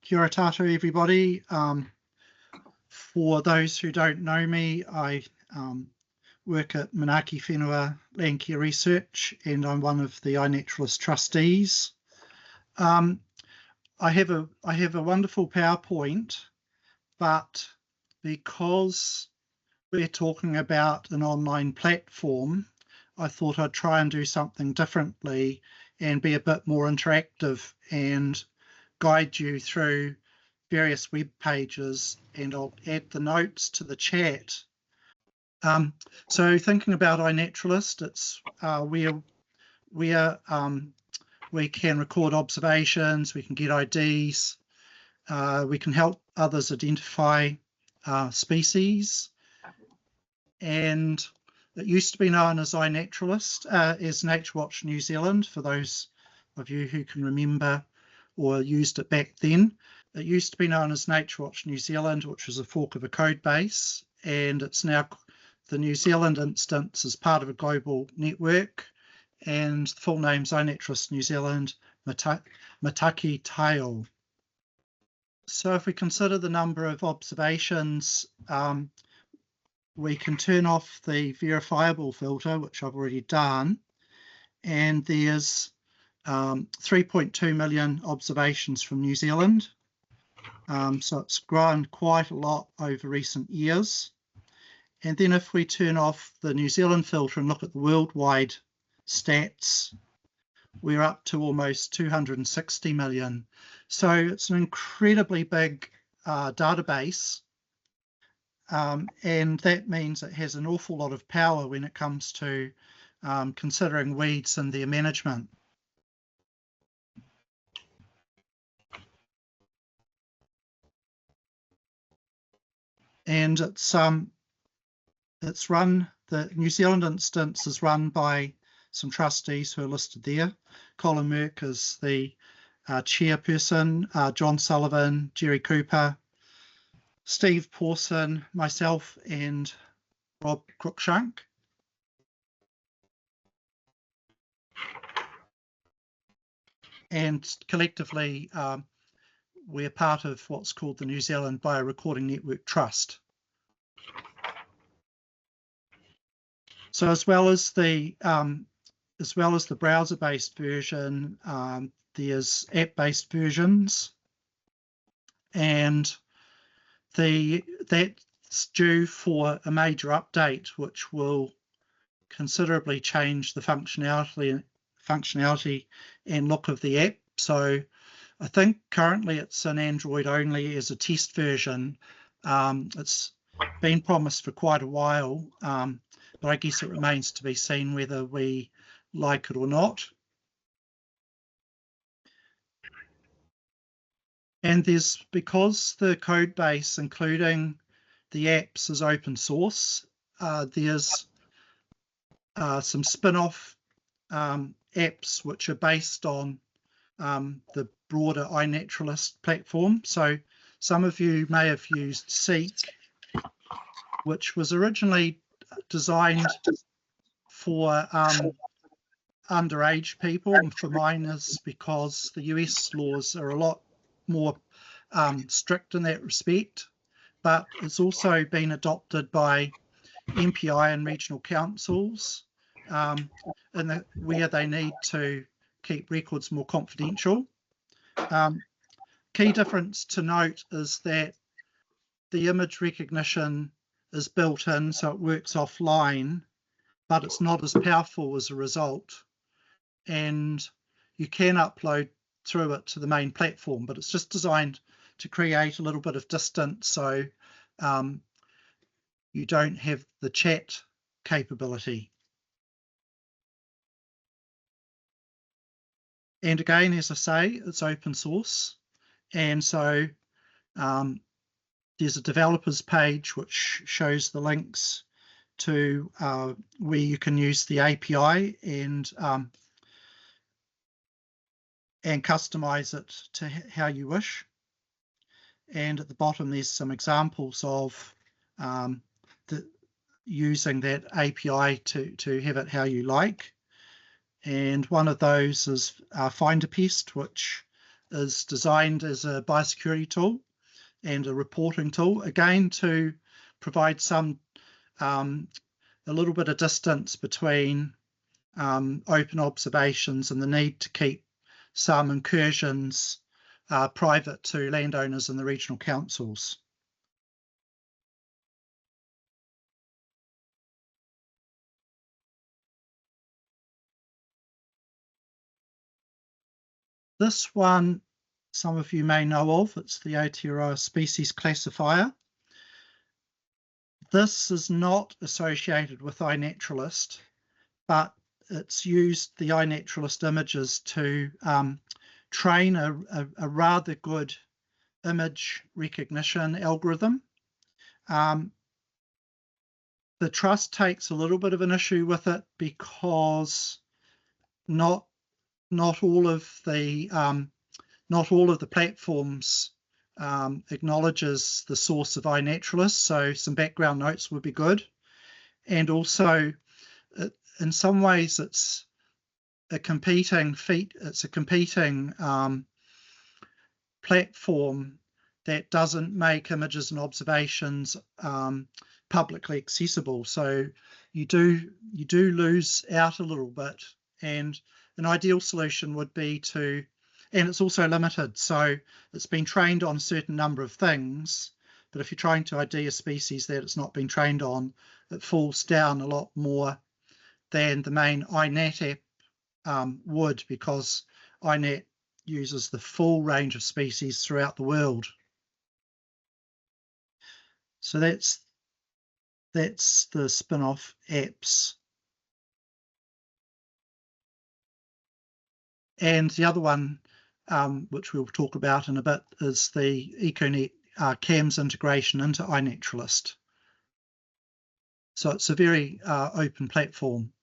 Kia ora tātou, everybody. For those who don't know me, I work at Manaaki Whenua Landcare Research, and I'm one of the iNaturalist trustees. I have a wonderful PowerPoint, but because we're talking about an online platform, I thought I'd try and do something differently and be a bit more interactive and guide you through various web pages, and I'll add the notes to the chat. So thinking about iNaturalist, it's we can record observations, we can get IDs, we can help others identify species, and it used to be known as iNaturalist, as NatureWatch New Zealand, for those of you who can remember or used it back then. It used to be known as NatureWatch New Zealand, which was a fork of a code base, and it's now the New Zealand instance is part of a global network, and the full name's iNaturalist New Zealand Mātaki Taiao. So if we consider the number of observations, we can turn off the verifiable filter, which I've already done, and there's 3.2 million observations from New Zealand. So it's grown quite a lot over recent years. And then if we turn off the New Zealand filter and look at the worldwide stats, we're up to almost 260 million. So it's an incredibly big database. And that means it has an awful lot of power when it comes to considering weeds and their management. And it's run, the New Zealand instance is run by some trustees who are listed there. Colin Merck is the chairperson, John Sullivan, Jerry Cooper, Steve Pawson, myself, and Rob Cruikshank. And collectively, we're part of what's called the New Zealand Biorecording Network Trust. So as well as the browser-based version, there's app-based versions, and that's due for a major update, which will considerably change the functionality and look of the app. So I think currently it's an Android only as a test version. It's been promised for quite a while, but I guess it remains to be seen whether we like it or not. And because the code base, including the apps, is open source, there's some spin-off apps which are based on the broader iNaturalist platform. So some of you may have used Seek, which was originally designed for underage people and for minors, because the US laws are a lot more strict in that respect, but it's also been adopted by MPI and regional councils where they need to keep records more confidential. Key difference to note is that the image recognition is built in, so it works offline, but it's not as powerful as a result. And you can upload through it to the main platform, but it's just designed to create a little bit of distance, so you don't have the chat capability. And again, as I say, it's open source, and so there's a developers page which shows the links to where you can use the API and customize it to how you wish. And at the bottom, there's some examples of using that API to have it how you like. And one of those is Find a Pest, which is designed as a biosecurity tool and a reporting tool, again to provide some a little bit of distance between open observations and the need to keep some incursions private to landowners and the regional councils. This one, some of you may know of, it's the Aotearoa Species Classifier. This is not associated with iNaturalist, but it's used the iNaturalist images to train a rather good image recognition algorithm. The Trust takes a little bit of an issue with it because not all of the platforms acknowledges the source of iNaturalist, so some background notes would be good. And also, in some ways, it's a competing platform that doesn't make images and observations publicly accessible. So you do lose out a little bit. And an ideal solution would be to, and it's also limited. So it's been trained on a certain number of things, but if you're trying to ID a species that it's not been trained on, it falls down a lot more than the main iNat app would, because iNat uses the full range of species throughout the world. So that's the spin-off apps. And the other one, which we'll talk about in a bit, is the EcoNet CAMS integration into iNaturalist. So it's a very open platform.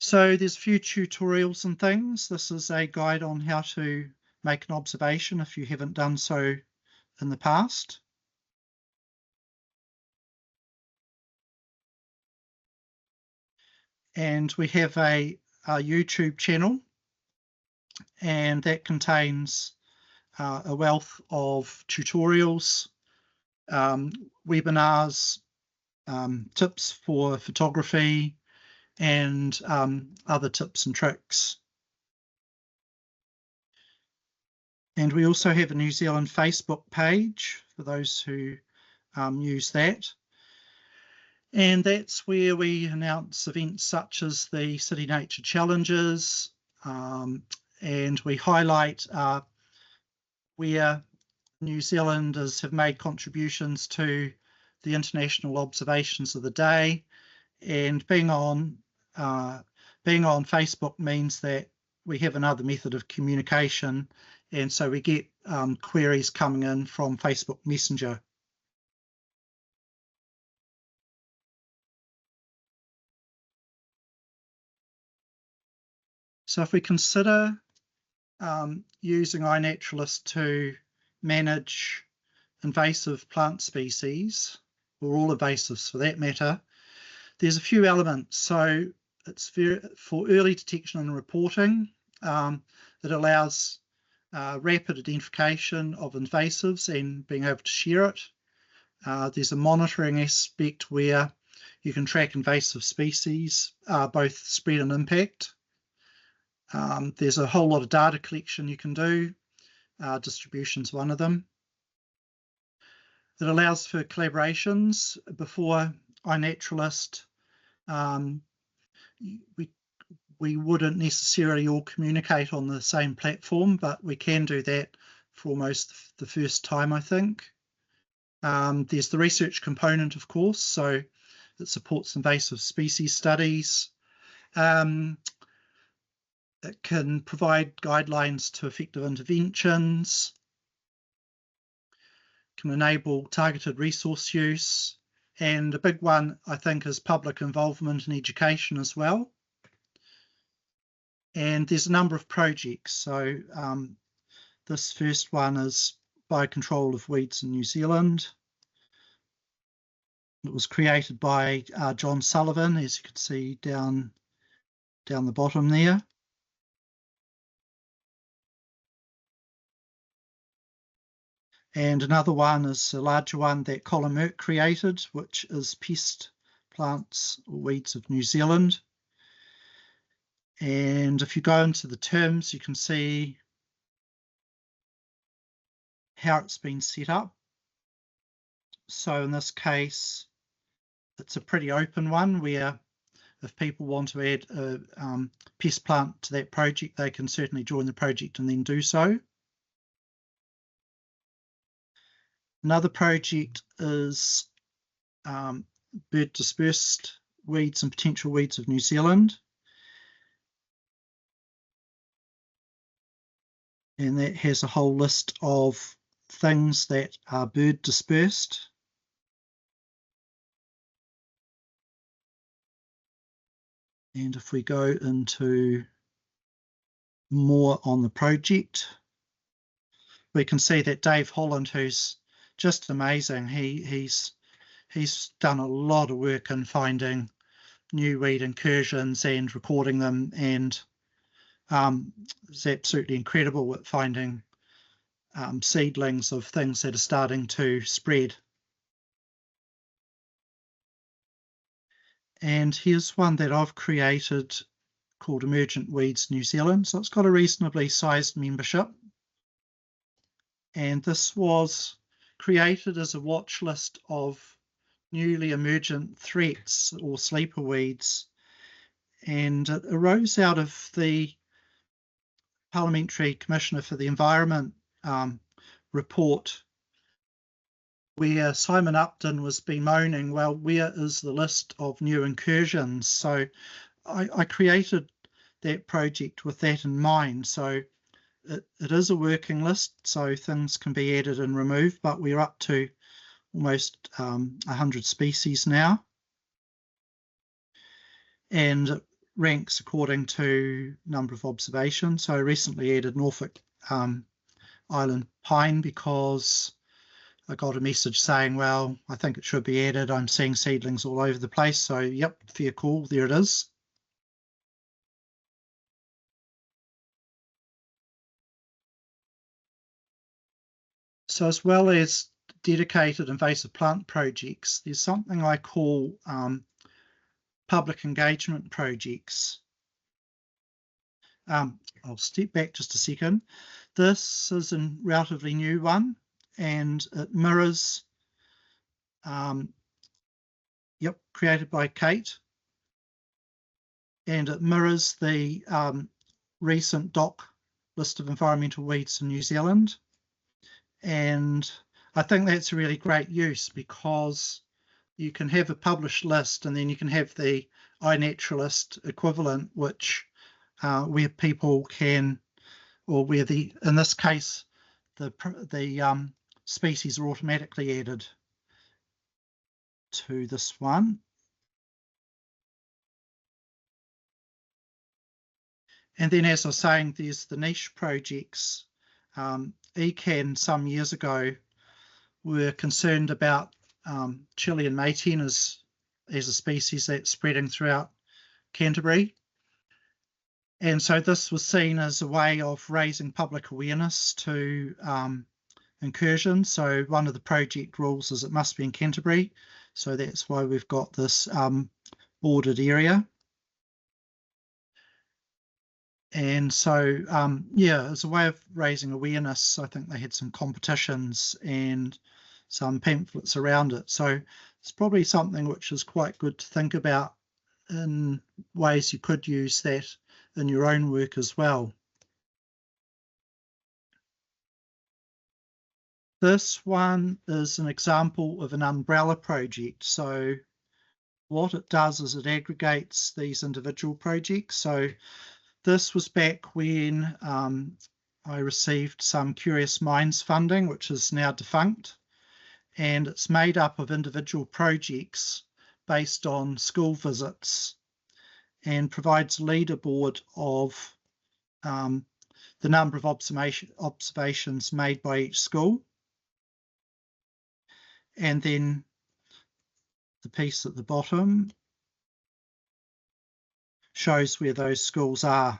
So there's a few tutorials and things. This is a guide on how to make an observation if you haven't done so in the past. And we have a YouTube channel, and that contains a wealth of tutorials, webinars, tips for photography, and other tips and tricks. And we also have a New Zealand Facebook page for those who use that. And that's where we announce events such as the City Nature Challenges, and we highlight where New Zealanders have made contributions to the international observations of the day. And being on Facebook means that we have another method of communication, and so we get queries coming in from Facebook Messenger. So if we consider using iNaturalist to manage invasive plant species, or all invasives for that matter, there's a few elements. So it's for early detection and reporting. It allows rapid identification of invasives and being able to share it. There's a monitoring aspect where you can track invasive species, both spread and impact. There's a whole lot of data collection you can do. Distribution's one of them. It allows for collaborations. Before iNaturalist, we wouldn't necessarily all communicate on the same platform, but we can do that for almost the first time, I think. There's the research component, of course, so it supports invasive species studies. It can provide guidelines to effective interventions, can enable targeted resource use, and a big one, I think, is public involvement and education as well. And there's a number of projects. So this first one is Biocontrol of Weeds in New Zealand. It was created by John Sullivan, as you can see down the bottom there. And another one is a larger one that Colin Merck created, which is Pest Plants or Weeds of New Zealand. And if you go into the terms, you can see how it's been set up. So in this case, it's a pretty open one where if people want to add a pest plant to that project, they can certainly join the project and then do so. Another project is bird dispersed weeds and potential weeds of New Zealand. And that has a whole list of things that are bird dispersed. And if we go into more on the project, we can see that Dave Holland, who's just amazing, he's done a lot of work in finding new weed incursions and recording them, and is absolutely incredible at finding seedlings of things that are starting to spread. And here's one that I've created called Emergent Weeds New Zealand. So it's got a reasonably sized membership. And this was created as a watch list of newly emergent threats or sleeper weeds. And it arose out of the Parliamentary Commissioner for the Environment report, where Simon Upton was bemoaning, well, where is the list of new incursions? So I created that project with that in mind. So it is a working list, so things can be added and removed, but we're up to almost 100 species now. And it ranks according to number of observations. So I recently added Norfolk Island pine because I got a message saying, well, I think it should be added. I'm seeing seedlings all over the place. So, yep, fair call. There it is. So as well as dedicated invasive plant projects, there's something I call public engagement projects. I'll step back just a second. This is a relatively new one, and it mirrors, created by Kate, and it mirrors the recent DOC list of environmental weeds in New Zealand. And I think that's a really great use, because you can have a published list and then you can have the iNaturalist equivalent, which where people can, or where in this case, the species are automatically added to this one. And then, as I was saying, there's the niche projects. ECAN some years ago were concerned about Chilean mayten as a species that's spreading throughout Canterbury. And so this was seen as a way of raising public awareness to incursions. So one of the project rules is it must be in Canterbury. So that's why we've got this bordered area. And so, as a way of raising awareness, I think they had some competitions and some pamphlets around it. So it's probably something which is quite good to think about in ways you could use that in your own work as well. This one is an example of an umbrella project. So what it does is it aggregates these individual projects. So this was back when I received some Curious Minds funding, which is now defunct, and it's made up of individual projects based on school visits, and provides a leaderboard of the number of observations made by each school. And then the piece at the bottom shows where those schools are.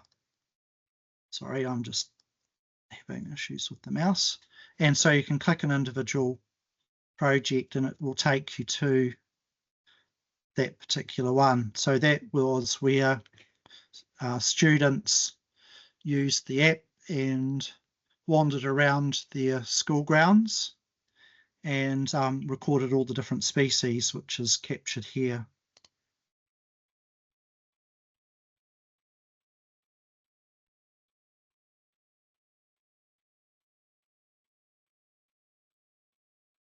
Sorry, I'm just having issues with the mouse. And so you can click an individual project and it will take you to that particular one. So that was where students used the app and wandered around their school grounds and recorded all the different species, which is captured here.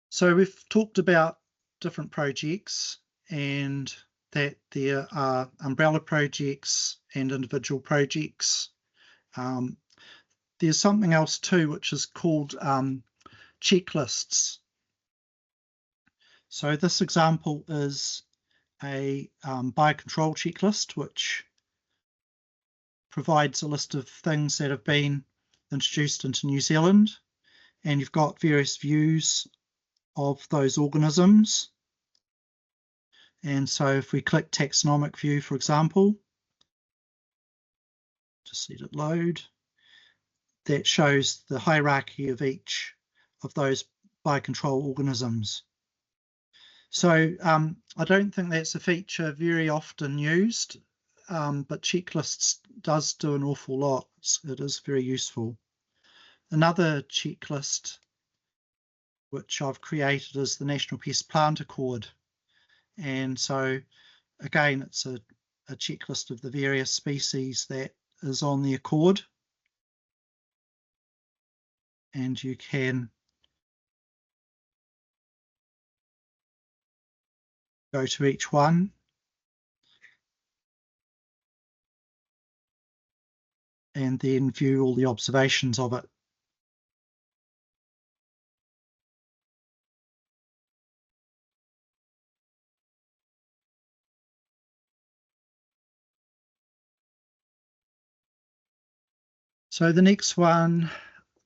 So we've talked about different projects and that there are umbrella projects and individual projects. There's something else too, which is called checklists. So this example is a biocontrol checklist, which provides a list of things that have been introduced into New Zealand, and you've got various views of those organisms. And so if we click taxonomic view, for example, just let it load, that shows the hierarchy of each of those biocontrol organisms. So I don't think that's a feature very often used, but checklists does do an awful lot. It is very useful. Another checklist which I've created is the National Pest Plant Accord. And so again, it's a checklist of the various species that is on the accord. And you can go to each one and then view all the observations of it. So the next one,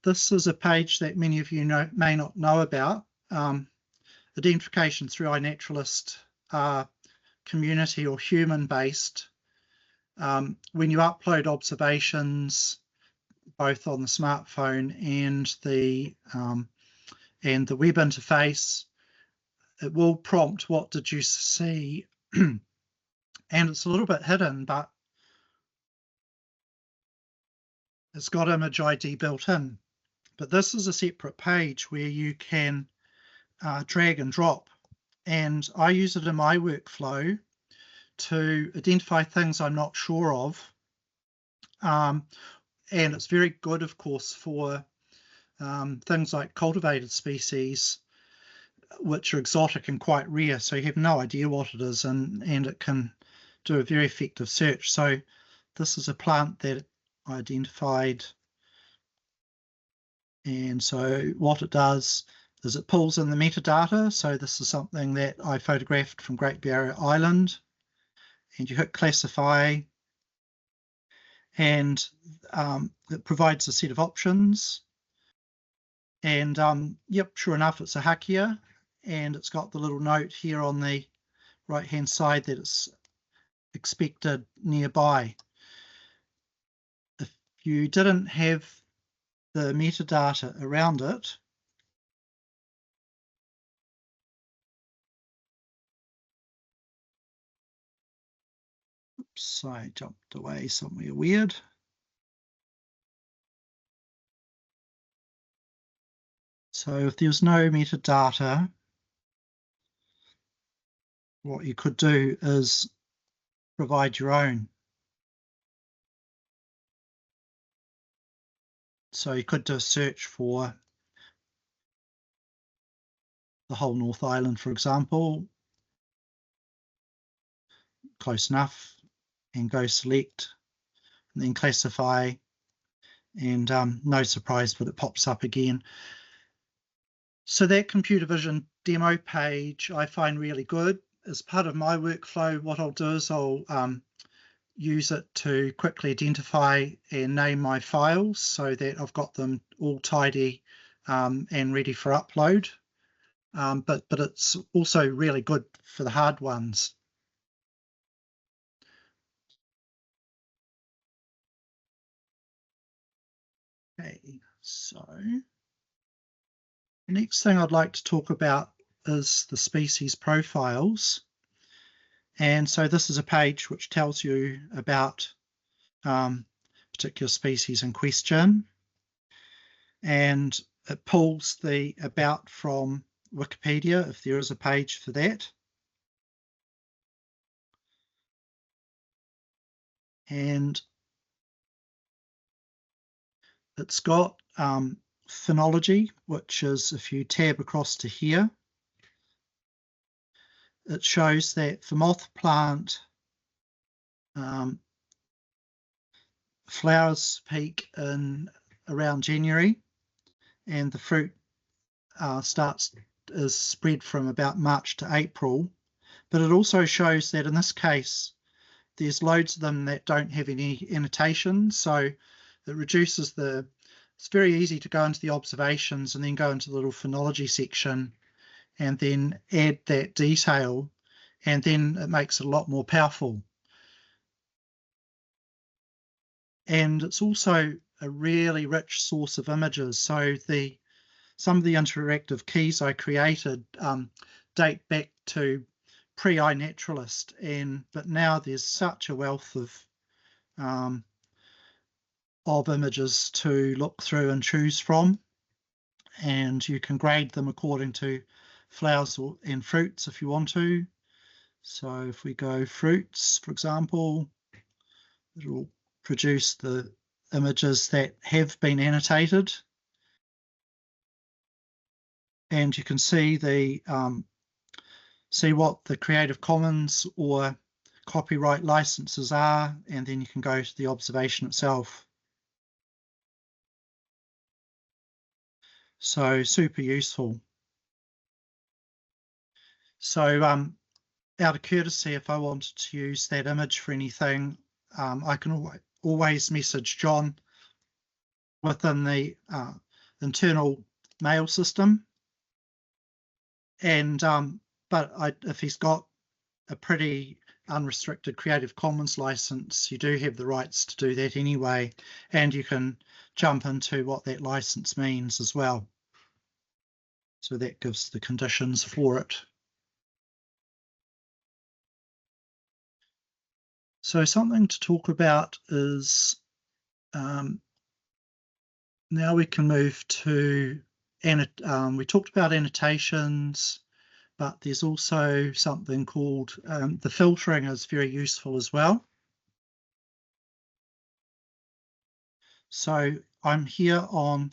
this is a page that many of you may not know about. Identification through iNaturalist are community or human-based. When you upload observations, both on the smartphone and the web interface, it will prompt, what did you see? And it's a little bit hidden, but it's got image ID built in. But this is a separate page where you can drag and drop. And I use it in my workflow to identify things I'm not sure of. And it's very good, of course, for things like cultivated species, which are exotic and quite rare. So you have no idea what it is, and it can do a very effective search. So this is a plant that I identified. And so what it does is it pulls in the metadata. So this is something that I photographed from Great Barrier Island. And you hit classify, and it provides a set of options. And yep, sure enough, it's a hakea, and it's got the little note here on the right hand side that it's expected nearby. If you didn't have the metadata around it, oops, I jumped away somewhere weird. So if there's no metadata, what you could do is provide your own. So you could do a search for the whole North Island, for example, close enough, and go select, and then classify, and no surprise, but it pops up again. So that computer vision demo page I find really good. As part of my workflow, what I'll do is I'll use it to quickly identify and name my files so that I've got them all tidy and ready for upload. But it's also really good for the hard ones. Okay, so The next thing I'd like to talk about is the species profiles. And so this is a page which tells you about particular species in question. And it pulls the about from Wikipedia, if there is a page for that. And it's got phenology, which is if you tab across to here, it shows that the moth plant flowers peak in around January, and the fruit is spread from about March to April. But it also shows that in this case, there's loads of them that don't have any annotations, so it reduces it's very easy to go into the observations and then go into the little phenology section and then add that detail, and then it makes it a lot more powerful. And it's also a really rich source of images. So some of the interactive keys I created date back to pre-iNaturalist, but now there's such a wealth of images to look through and choose from, and you can grade them according to flowers and fruits if you want to. So if we go fruits, for example, it'll produce the images that have been annotated, and you can see see what the Creative Commons or copyright licenses are, and then you can go to the observation itself. So super useful. So out of courtesy, if I wanted to use that image for anything, I can always message John within the internal mail system. And but if he's got a pretty unrestricted Creative Commons license, you do have the rights to do that anyway, and you can jump into what that license means as well. So that gives the conditions for it. So something to talk about is now we can move to, we talked about annotations, but there's also something called the filtering is very useful as well. So I'm here on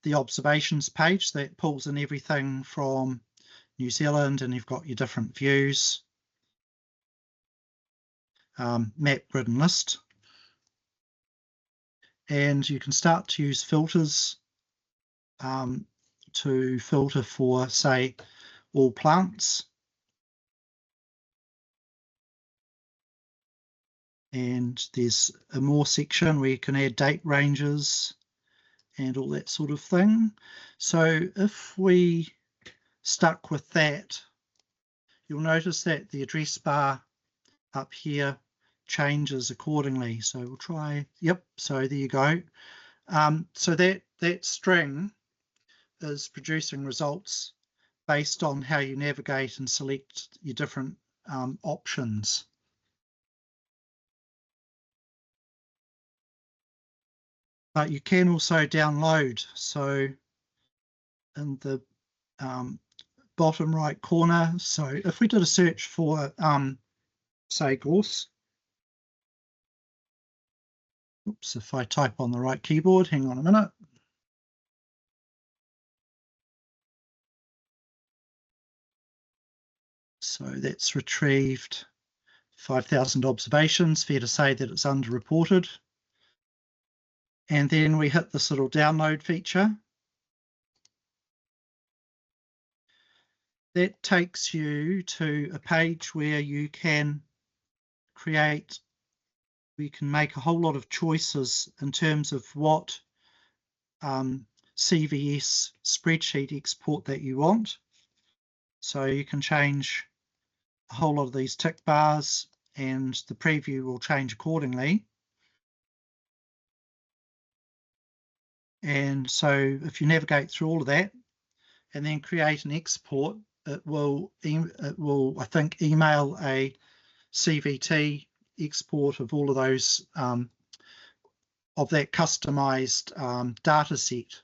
the observations page that pulls in everything from New Zealand, and you've got your different views, map, grid and list. And you can start to use filters to filter for, say, all plants. And there's a more section where you can add date ranges and all that sort of thing. So if we stuck with that, you'll notice that the address bar up here changes accordingly. So we'll try, yep, so there you go. So that string is producing results based on how you navigate and select your different options. But you can also download. So in the bottom right corner, so if we did a search for, say, gorse, oops, if I type on the right keyboard, hang on a minute. So that's retrieved 5,000 observations. Fair to say that it's underreported. And then we hit this little download feature. That takes you to a page where you can make a whole lot of choices in terms of what CVS spreadsheet export that you want. So you can change a whole lot of these tick bars, and the preview will change accordingly. And so if you navigate through all of that, and then create an export, it will I think email a CVT export of all of those of that customized data set,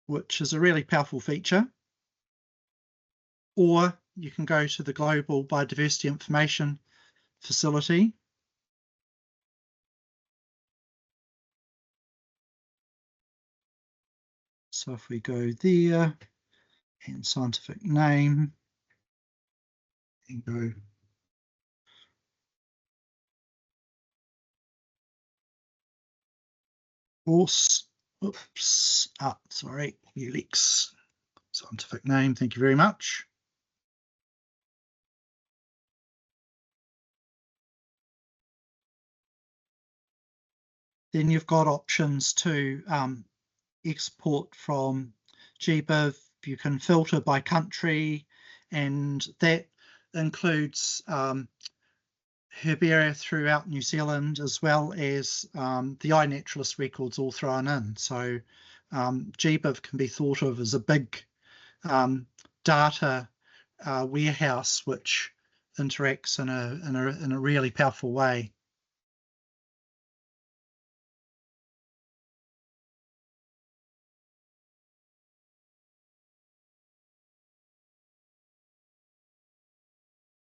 which is a really powerful feature. Or you can go to the Global Biodiversity Information Facility. So if we go there and scientific name and go course, oops, sorry, ULEX, scientific name, thank you very much. Then you've got options to export from GBIF. You can filter by country, and that includes herbaria throughout New Zealand, as well as the iNaturalist records all thrown in. So GBIF can be thought of as a big data warehouse which interacts in a really powerful way.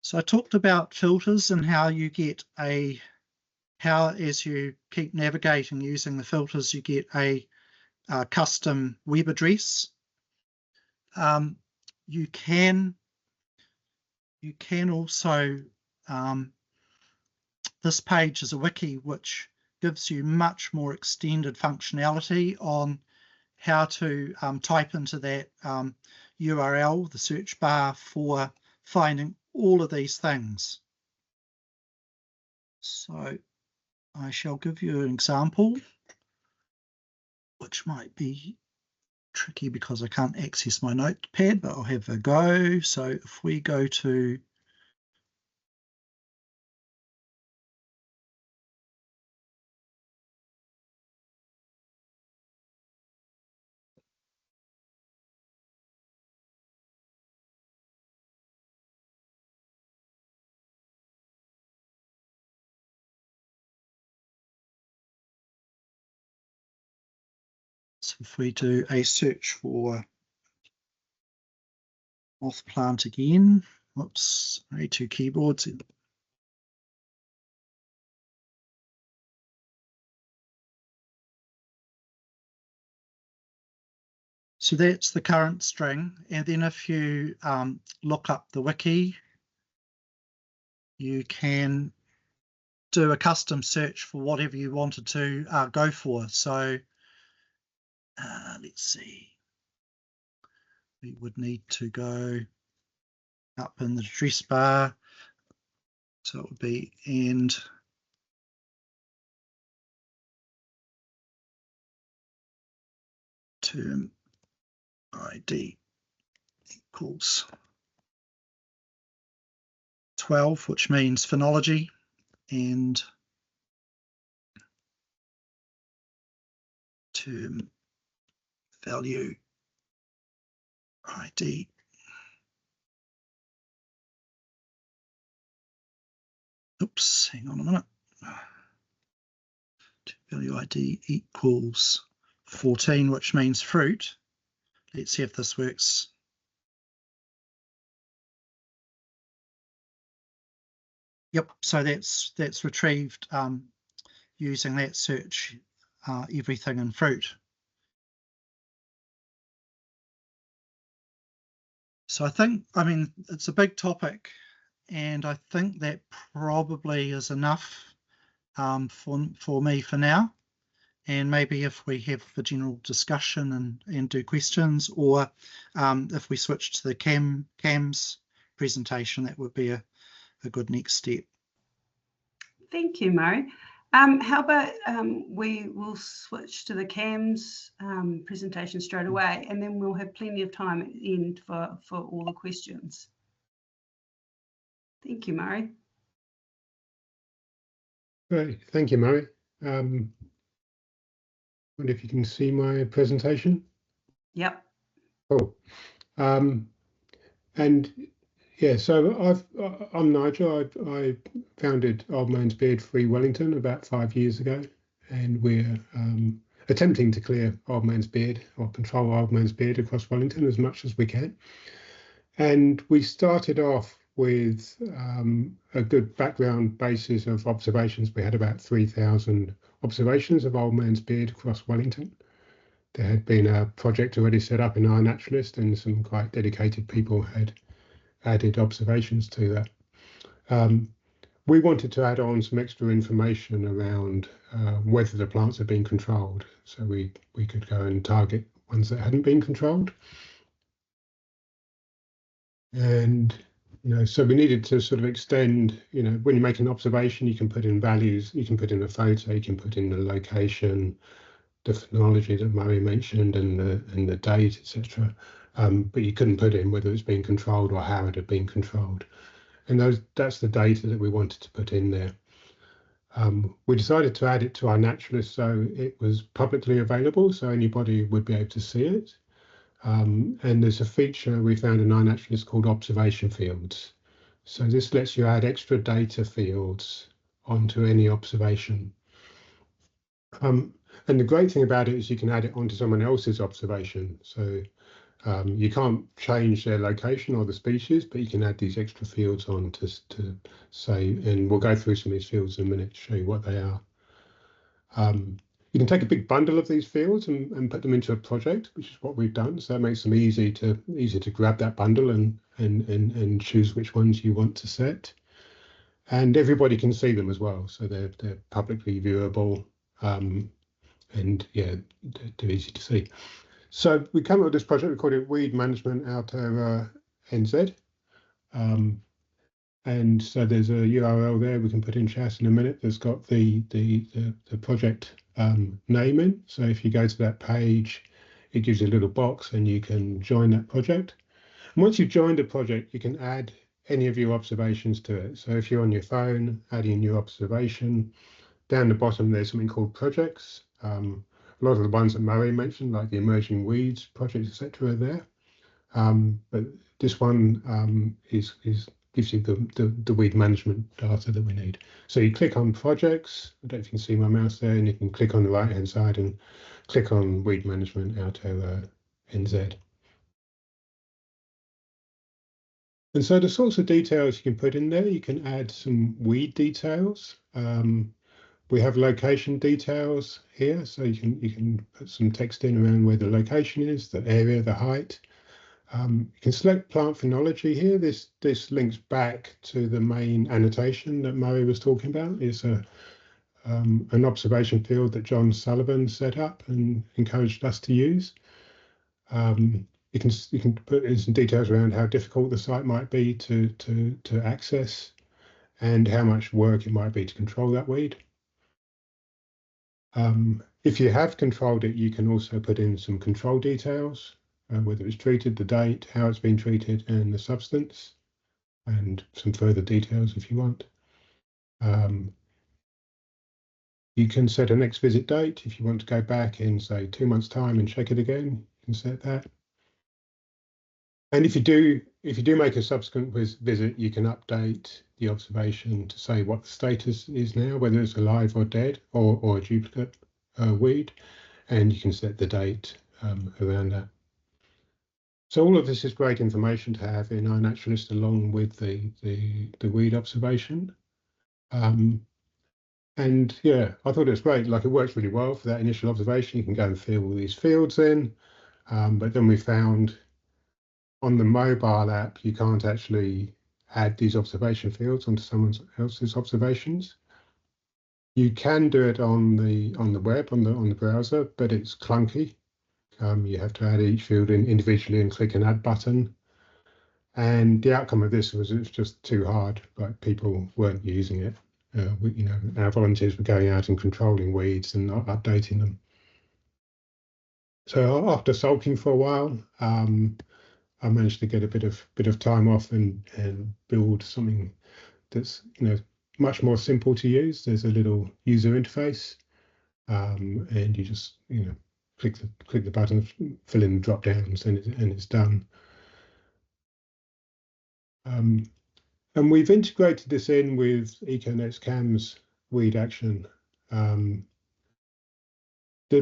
So I talked about filters and how you get as you keep navigating using the filters, you get a custom web address. You can also, this page is a wiki which gives you much more extended functionality on how to type into that URL, the search bar, for finding all of these things. So I shall give you an example, which might be tricky because I can't access my notepad, but I'll have a go. So if we go to so if we do a search for moth plant again, whoops, only two keyboards. So that's the current string. And then if you look up the wiki, you can do a custom search for whatever you wanted to go for. So let's see. We would need to go up in the address bar. So it would be and term ID equals 12, which means phenology, and term value ID oops, hang on a minute. Value ID equals 14, which means fruit. Let's see if this works. Yep, so that's retrieved using that search, everything in fruit. So I mean, it's a big topic, and I think that probably is enough for me for now. And maybe if we have a general discussion and do questions, or if we switch to the CAMS presentation, that would be a good next step. Thank you, Murray. How about we will switch to the CAMS presentation straight away, and then we'll have plenty of time at the end for all the questions. Thank you, Murray. Great, thank you, Murray. I wonder if you can see my presentation. Yep. Cool. And yeah, so I'm Nigel. I founded Old Man's Beard Free Wellington about 5 years ago, and we're attempting to clear Old Man's Beard or control Old Man's Beard across Wellington as much as we can. And we started off with a good background basis of observations. We had about 3,000 observations of Old Man's Beard across Wellington. There had been a project already set up in iNaturalist, and some quite dedicated people had added observations to that. We wanted to add on some extra information around whether the plants had been controlled, so we could go and target ones that hadn't been controlled. And so we needed to sort of extend, when you make an observation, you can put in values, you can put in a photo, you can put in the location, the phenology that Murray mentioned, and the date, etc. But you couldn't put in whether it's been controlled or how it had been controlled. And that's the data that we wanted to put in there. We decided to add it to iNaturalist so it was publicly available, so anybody would be able to see it. And there's a feature we found in iNaturalist called observation fields. So this lets you add extra data fields onto any observation. And the great thing about it is you can add it onto someone else's observation. So you can't change their location or the species, but you can add these extra fields on to say, and we'll go through some of these fields in a minute to show you what they are. You can take a big bundle of these fields and put them into a project, which is what we've done. So that makes them easy to grab that bundle and choose which ones you want to set. And everybody can see them as well, so they're publicly viewable, and yeah, they're easy to see. So we came up with this project. We called it Weed Management Aotearoa NZ. And so there's a URL there we can put in chat in a minute that's got the project name in. So if you go to that page, it gives you a little box and you can join that project. And once you've joined a project, you can add any of your observations to it. So if you're on your phone, add in your observation. Down the bottom, there's something called projects. A lot of the ones that Murray mentioned, like the emerging weeds projects, etc., are there. But this one gives you the weed management data that we need. So you click on projects. I don't know if you can see my mouse there, and you can click on the right-hand side and click on weed management Aotearoa NZ. And so the sorts of details you can put in there, you can add some weed details. We have location details here, so you can put some text in around where the location is, the area, the height. You can select plant phenology here. This links back to the main annotation that Murray was talking about. It's an observation field that John Sullivan set up and encouraged us to use. You can put in some details around how difficult the site might be to access and how much work it might be to control that weed. If you have controlled it, you can also put in some control details, whether it's treated, the date, how it's been treated, and the substance, and some further details if you want. You can set a next visit date if you want to go back in, say, 2 months' time and check it again. You can set that. And if you do make a subsequent visit, you can update the observation to say what the status is now, whether it's alive or dead or a duplicate weed, and you can set the date around that. So all of this is great information to have in iNaturalist along with the weed observation. And yeah, I thought it was great. Like, it works really well for that initial observation. You can go and fill all these fields in, but then we found on the mobile app, you can't actually add these observation fields onto someone else's observations. You can do it on the web, on the browser, but it's clunky. You have to add each field in individually and click an add button. And the outcome of this was it's just too hard. Like, people weren't using it. Our volunteers were going out and controlling weeds and not updating them. So after sulking for a while, I managed to get a bit of time off and build something that's much more simple to use. There's a little user interface, and you just click the button, fill in the drop downs, and it's done. And we've integrated this in with EcoNet's CAMS weed action.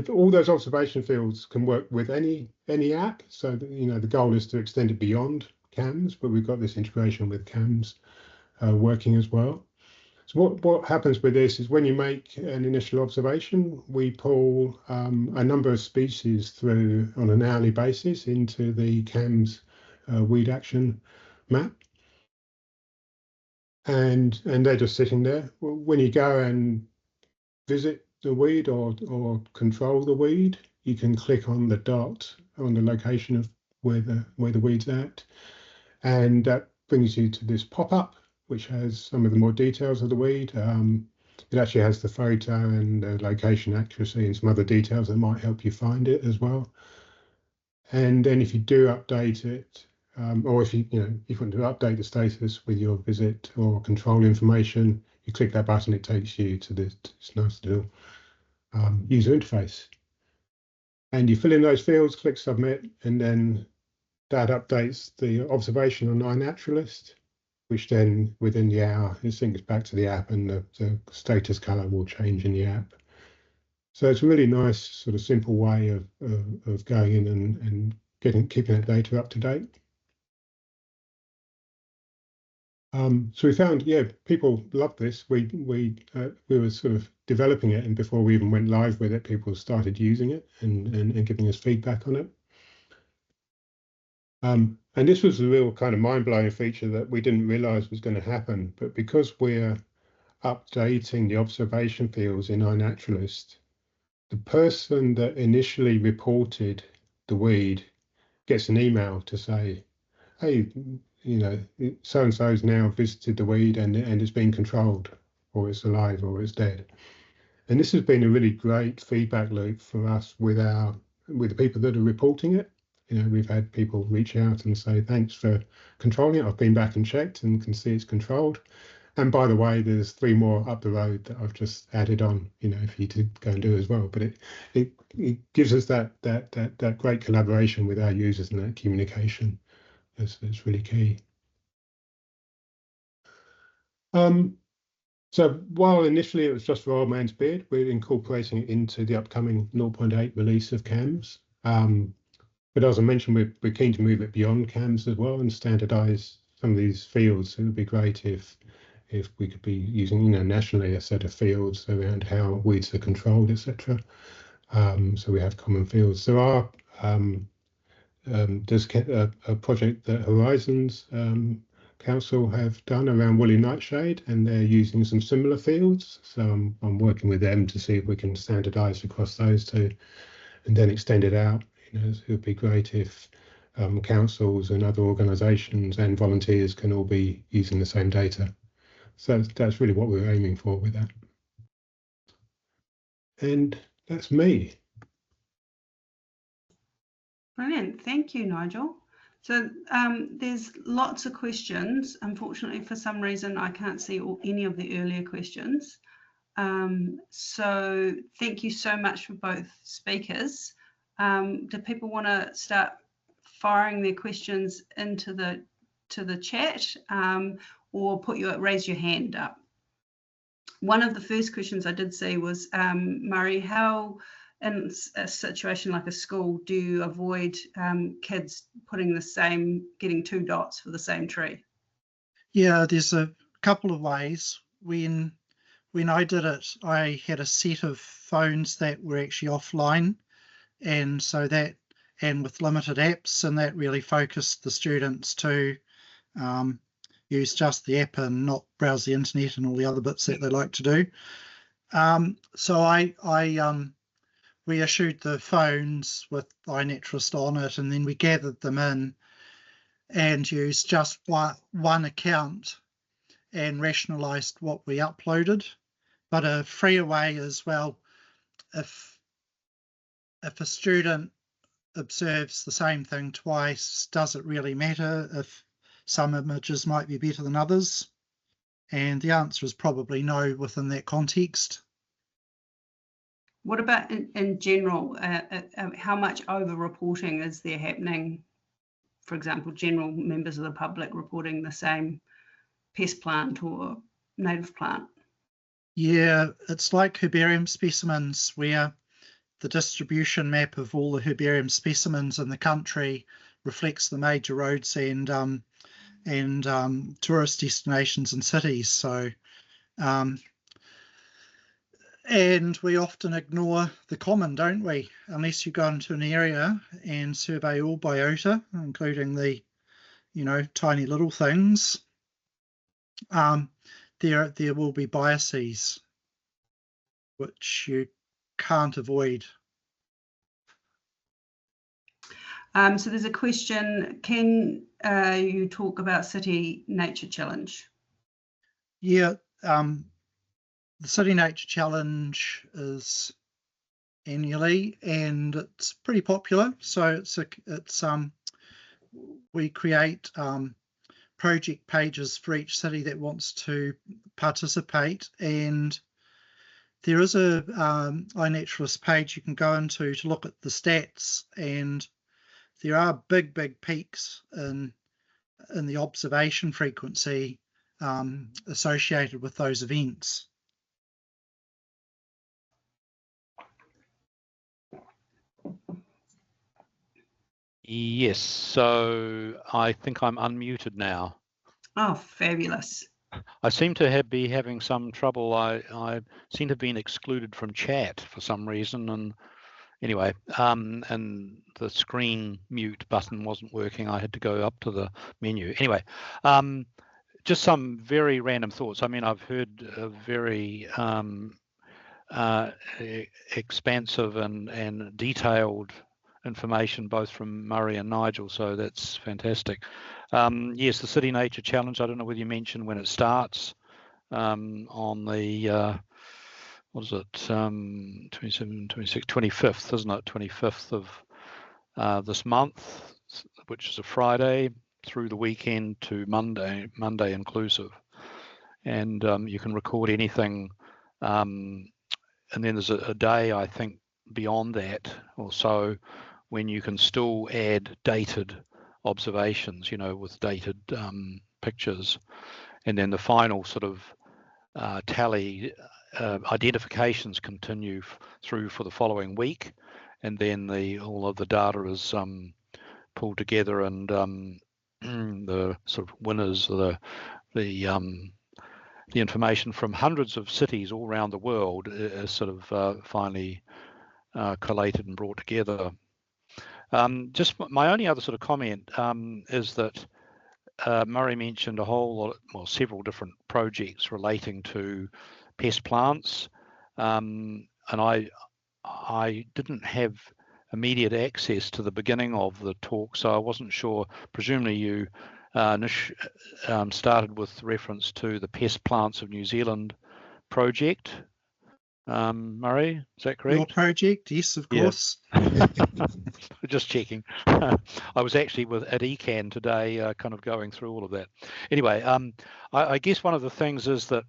All those observation fields can work with any app. So the goal is to extend it beyond CAMS, but we've got this integration with CAMS working as well. So what happens with this is when you make an initial observation, we pull a number of species through on an hourly basis into the CAMS weed action map. And they're just sitting there. When you go and visit the weed or control the weed, you can click on the dot on the location of where the weed's at, and that brings you to this pop-up, which has some of the more details of the weed. It actually has the photo and the location accuracy and some other details that might help you find it as well. And then if you do update it, or if you want to update the status with your visit or control information, you click that button, it takes you to this nice little user interface. And you fill in those fields, click submit, and then that updates the observation on iNaturalist, which then within the hour it syncs back to the app, and the status color will change in the app. So it's a really nice sort of simple way of going in and keeping that data up to date. So we found, people love this. We were sort of developing it, and before we even went live with it, people started using it and giving us feedback on it. And this was a real kind of mind-blowing feature that we didn't realize was going to happen. But because we're updating the observation fields in iNaturalist, the person that initially reported the weed gets an email to say, hey, so-and-so has now visited the weed and it's been controlled, or it's alive, or it's dead. And this has been a really great feedback loop for us with the people that are reporting it. We've had people reach out and say, thanks for controlling it. I've been back and checked and can see it's controlled. And by the way, there's 3 more up the road that I've just added on, for you to go and do as well. But it gives us that great collaboration with our users and that communication. It's really key. So while initially it was just for Old Man's Beard, we're incorporating it into the upcoming 0.8 release of CAMS. But as I mentioned, we're keen to move it beyond CAMS as well and standardize some of these fields. It would be great if we could be using, nationally a set of fields around how weeds are controlled, etc. So we have common fields. There are there's a project that Horizons Council have done around woolly nightshade, and they're using some similar fields. So I'm working with them to see if we can standardize across those two and then extend it out. It would be great if councils and other organisations and volunteers can all be using the same data. So that's really what we're aiming for with that. And that's me. Brilliant. Thank you, Nigel. So there's lots of questions. Unfortunately, for some reason, I can't see any of the earlier questions. So thank you so much for both speakers. Do people want to start firing their questions into the chat, or raise your hand up? One of the first questions I did see was, Murray, how in a situation like a school do you avoid kids getting 2 dots for the same tree? Yeah, there's a couple of ways. When I did it, I had a set of phones that were actually offline, and so that, and with limited apps, and that really focused the students to use just the app and not browse the internet and all the other bits that they like to do. So I reissued the phones with iNaturalist on it, and then we gathered them in and used just one account and rationalized what we uploaded. But a freer way as well, if a student observes the same thing twice, does it really matter if some images might be better than others? And the answer is probably no within that context. What about in general? How much over-reporting is there happening? For example, general members of the public reporting the same pest plant or native plant? Yeah, it's like herbarium specimens, where the distribution map of all the herbarium specimens in the country reflects the major roads and tourist destinations and cities. So, and we often ignore the common, don't we? Unless you go into an area and survey all biota, including the, tiny little things, there will be biases which you can't avoid. So there's a question, can you talk about City Nature Challenge? Yeah, the City Nature Challenge is annually and it's pretty popular. So we create project pages for each city that wants to participate, and there is a iNaturalist page you can go into to look at the stats, and there are big peaks in the observation frequency associated with those events. Yes, so I think I'm unmuted now. Oh, fabulous. I seem to be having some trouble. I seem to have been excluded from chat for some reason, and anyway, and the screen mute button wasn't working. I had to go up to the menu. Anyway, just some very random thoughts. I mean, I've heard a very expansive and detailed information both from Murray and Nigel, so that's fantastic. Yes, the City Nature Challenge, I don't know whether you mentioned when it starts, on the what is it, 27, 26, 25th, isn't it? 25th of this month, which is a Friday, through the weekend to Monday inclusive. And you can record anything, and then there's a day, I think, beyond that or so, when you can still add dated observations, with dated pictures. And then the final sort of tally identifications continue through for the following week, and then all of the data is pulled together, and the sort of winners, the information from hundreds of cities all around the world is sort of finally collated and brought together. Just my only other sort of comment is that Murray mentioned a whole lot, well, several different projects relating to pest plants, and I didn't have immediate access to the beginning of the talk, so I wasn't sure. Presumably you started with reference to the Pest Plants of New Zealand project. Murray, is that correct? Your project, yes, of course. Just checking. I was actually at ECAN today, kind of going through all of that. Anyway, I guess one of the things is that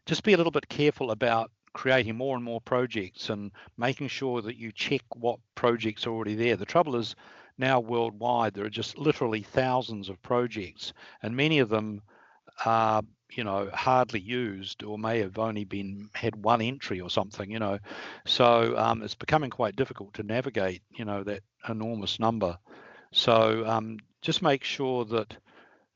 just be a little bit careful about creating more and more projects and making sure that you check what projects are already there. The trouble is now worldwide, there are just literally thousands of projects, and many of them are hardly used, or may have only had one entry or something, so it's becoming quite difficult to navigate that enormous number. So just make sure that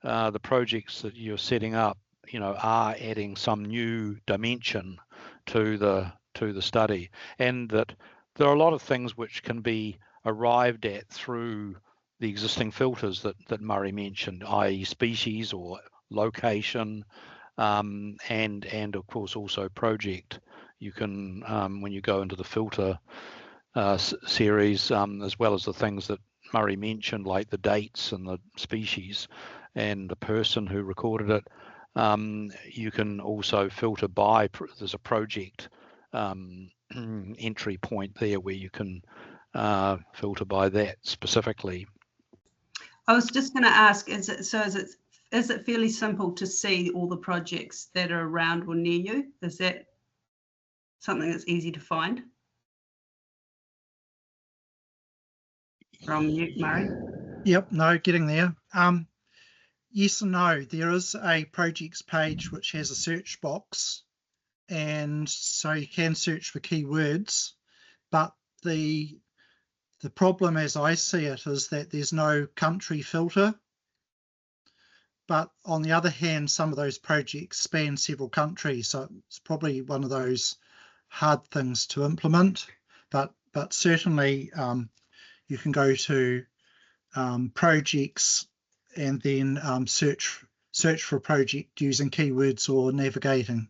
the projects that you're setting up are adding some new dimension to the study, and that there are a lot of things which can be arrived at through the existing filters that Murray mentioned, i.e. species or location, and of course also project. You can when you go into the filter series, as well as the things that Murray mentioned, like the dates and the species and the person who recorded it, you can also filter by, there's a project entry point there where you can filter by that specifically. I was just going to ask, is it fairly simple to see all the projects that are around or near you? Is that something that's easy to find? From you, Murray. Yep, no, getting there. Yes and no. There is a projects page which has a search box, and so you can search for keywords, but the problem as I see it is that there's no country filter. But on the other hand, some of those projects span several countries, so it's probably one of those hard things to implement. But certainly you can go to projects and then search for a project using keywords or navigating.